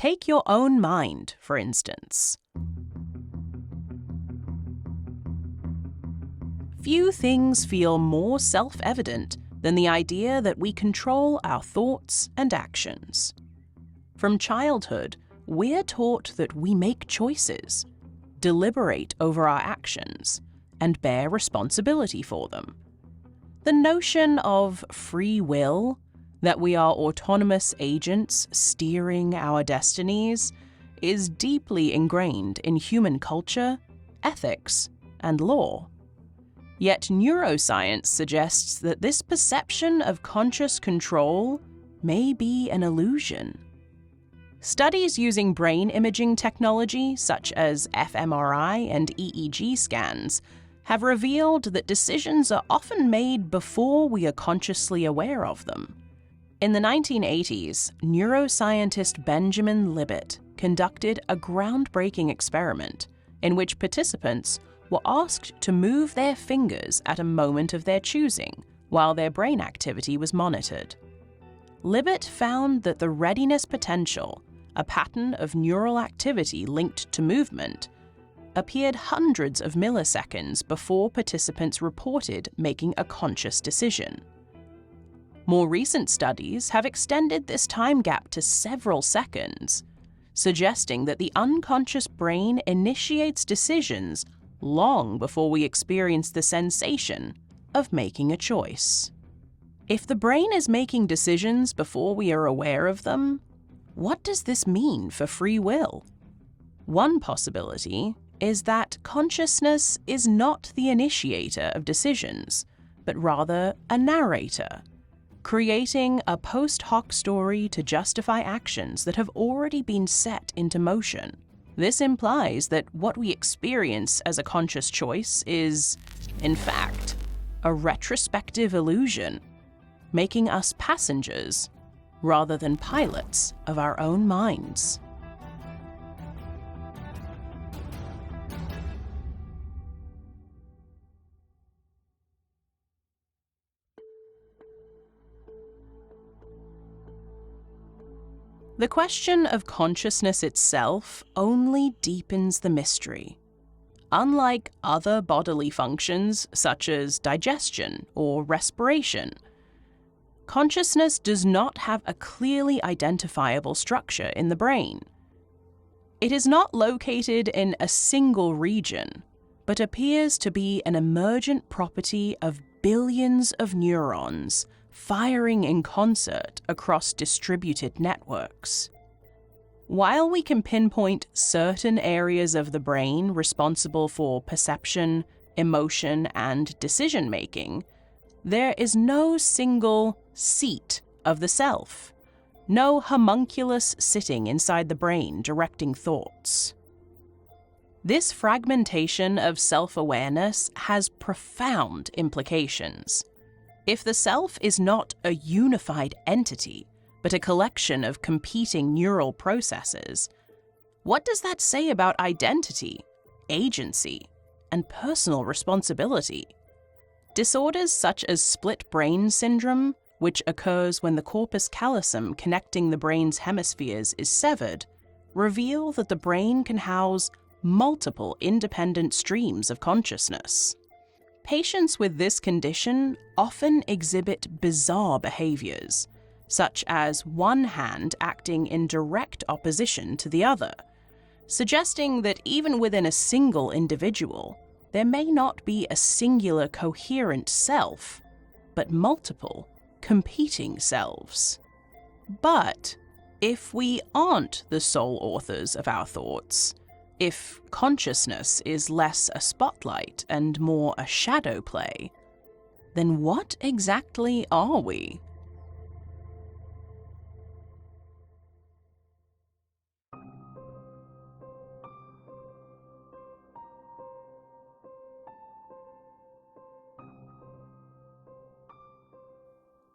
Take your own mind, for instance. Few things feel more self-evident than the idea that we control our thoughts and actions. From childhood, we're taught that we make choices, deliberate over our actions, and bear responsibility for them. The notion of free will, that we are autonomous agents steering our destinies, is deeply ingrained in human culture, ethics, and law. Yet neuroscience suggests that this perception of conscious control may be an illusion. Studies using brain imaging technology, such as fMRI and EEG scans, have revealed that decisions are often made before we are consciously aware of them. In the 1980s, neuroscientist Benjamin Libet conducted a groundbreaking experiment in which participants were asked to move their fingers at a moment of their choosing while their brain activity was monitored. Libet found that the readiness potential, a pattern of neural activity linked to movement, appeared hundreds of milliseconds before participants reported making a conscious decision. More recent studies have extended this time gap to several seconds, suggesting that the unconscious brain initiates decisions long before we experience the sensation of making a choice. If the brain is making decisions before we are aware of them, what does this mean for free will? One possibility is that consciousness is not the initiator of decisions, but rather a narrator, creating a post hoc story to justify actions that have already been set into motion. This implies that what we experience as a conscious choice is, in fact, a retrospective illusion, making us passengers rather than pilots of our own minds. The question of consciousness itself only deepens the mystery. Unlike other bodily functions, such as digestion or respiration, consciousness does not have a clearly identifiable structure in the brain. It is not located in a single region, but appears to be an emergent property of billions of neurons firing in concert across distributed networks. While we can pinpoint certain areas of the brain responsible for perception, emotion, and decision-making, there is no single seat of the self, no homunculus sitting inside the brain directing thoughts. This fragmentation of self-awareness has profound implications. If the self is not a unified entity, but a collection of competing neural processes, what does that say about identity, agency, and personal responsibility? Disorders such as split brain syndrome, which occurs when the corpus callosum connecting the brain's hemispheres is severed, reveal that the brain can house multiple independent streams of consciousness. Patients with this condition often exhibit bizarre behaviors, such as one hand acting in direct opposition to the other, suggesting that even within a single individual, there may not be a singular coherent self, but multiple competing selves. But if we aren't the sole authors of our thoughts, if consciousness is less a spotlight and more a shadow play, then what exactly are we?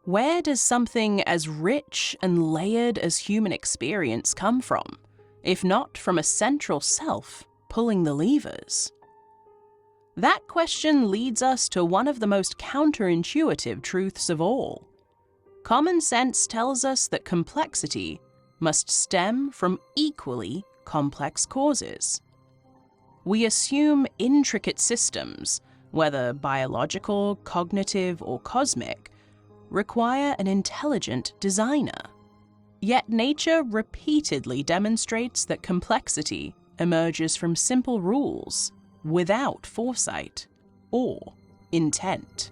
Where does something as rich and layered as human experience come from, if not from a central self pulling the levers? That question leads us to one of the most counterintuitive truths of all. Common sense tells us that complexity must stem from equally complex causes. We assume intricate systems, whether biological, cognitive, or cosmic, require an intelligent designer. Yet nature repeatedly demonstrates that complexity emerges from simple rules without foresight or intent.